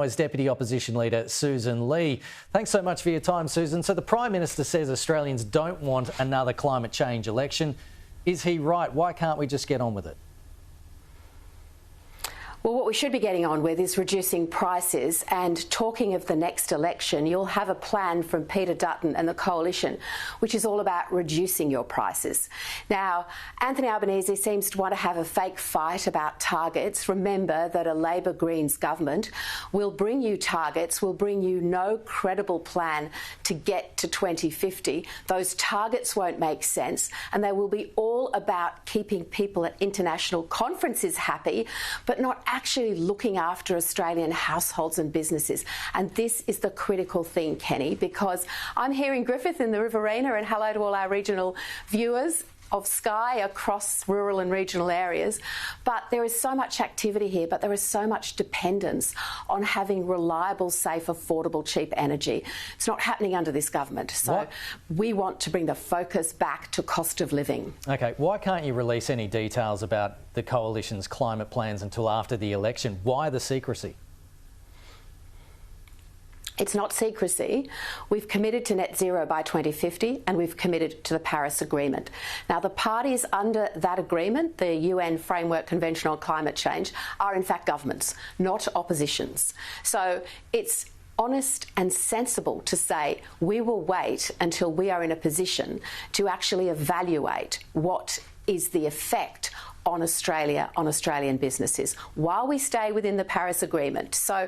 As Deputy Opposition Leader Sussan Ley. Thanks so much for your time, Susan. So the Prime Minister says Australians don't want another climate change election. Is he right? Why can't we just get on with it? Well, what we should be getting on with is reducing prices, and talking of the next election, you'll have a plan from Peter Dutton and the Coalition, which is all about reducing your prices. Now, Anthony Albanese seems to want to have a fake fight about targets. Remember that a Labor Greens government will bring you targets, will bring you no credible plan to get to 2050. Those targets won't make sense, and they will be all about keeping people at international conferences happy, but not actually looking after Australian households and businesses. And this is the critical thing, Kenny, because I'm here in Griffith in the Riverina, and hello to all our regional viewers of Sky across rural and regional areas. But there is so much activity here, but there is so much dependence on having reliable, safe, affordable, cheap energy. It's not happening under this government. So we want to bring the focus back to cost of living. OK, why can't you release any details about the Coalition's climate plans until after the election? Why the secrecy? It's not secrecy. We've committed to net zero by 2050, and we've committed to the Paris Agreement. Now, the parties under that agreement, the UN Framework Convention on Climate Change, are in fact governments, not oppositions. So it's honest and sensible to say we will wait until we are in a position to actually evaluate what is the effect on Australia, on Australian businesses, while we stay within the Paris Agreement. So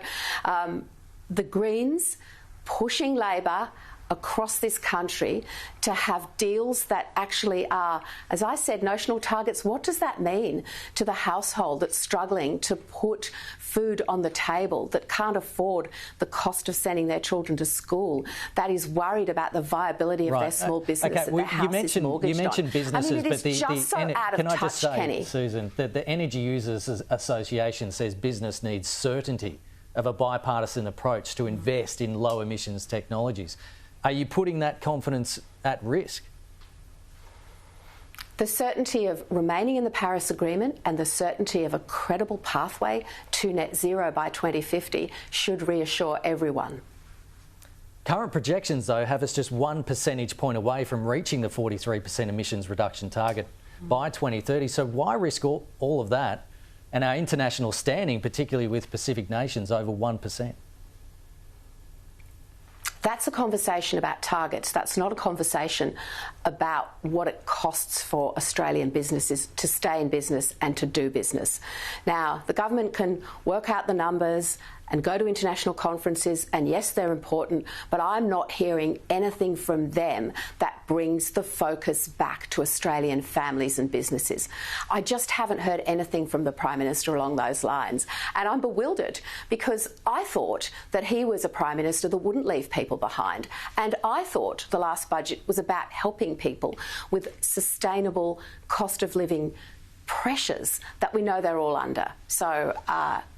the Greens pushing Labor across this country to have deals that actually are, as I said, notional targets. What does that mean to the household that's struggling to put food on the table, that can't afford the cost of sending their children to school, that is worried about the viability of their small business, that their house is mortgaged on? You mentioned businesses, I mean, it is just so out of touch, Kenny. Susan, the Energy Users Association says business needs certainty of a bipartisan approach to invest in low emissions technologies. Are you putting that confidence at risk? The certainty of remaining in the Paris Agreement and the certainty of a credible pathway to net zero by 2050 should reassure everyone. Current projections, though, have us just 1 percentage point away from reaching the 43% emissions reduction target by 2030. So why risk all of that and our international standing, particularly with Pacific nations, over 1%? That's a conversation about targets. That's not a conversation about what it costs for Australian businesses to stay in business and to do business. Now, the government can work out the numbers and go to international conferences, and yes, they're important, but I'm not hearing anything from them that brings the focus back to Australian families and businesses. I just haven't heard anything from the Prime Minister along those lines, and I'm bewildered because I thought that he was a Prime Minister that wouldn't leave people behind, and I thought the last budget was about helping people with sustainable cost of living pressures that we know they're all under. So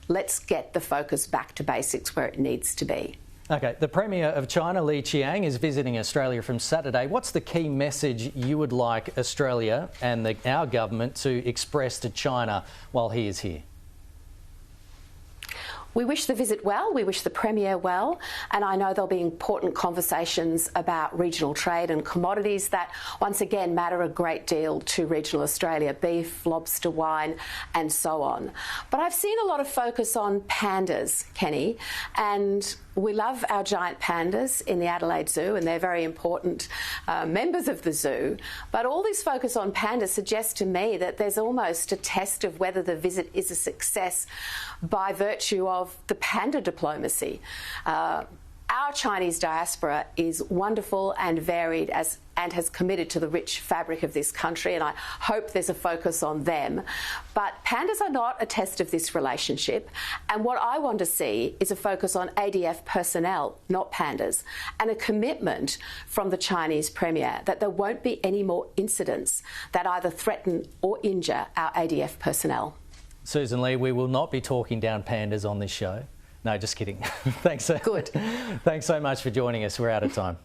let's get the focus back to basics where it needs to be. OK, the Premier of China, Li Qiang, is visiting Australia from Saturday. What's the key message you would like Australia and our government to express to China while he is here? We wish the visit well, we wish the Premier well, and I know there'll be important conversations about regional trade and commodities that, once again, matter a great deal to regional Australia: beef, lobster, wine, and so on. But I've seen a lot of focus on pandas, Kenny, and we love our giant pandas in the Adelaide Zoo, and they're very important members of the zoo. But all this focus on pandas suggests to me that there's almost a test of whether the visit is a success by virtue of the panda diplomacy. Our Chinese diaspora is wonderful and varied and has committed to the rich fabric of this country, and I hope there's a focus on them. But pandas are not a test of this relationship, and what I want to see is a focus on ADF personnel, not pandas, and a commitment from the Chinese Premier that there won't be any more incidents that either threaten or injure our ADF personnel. Sussan Ley, we will not be talking down pandas on this show. No, just kidding. Thanks. Good. Thanks so much for joining us. We're out of time.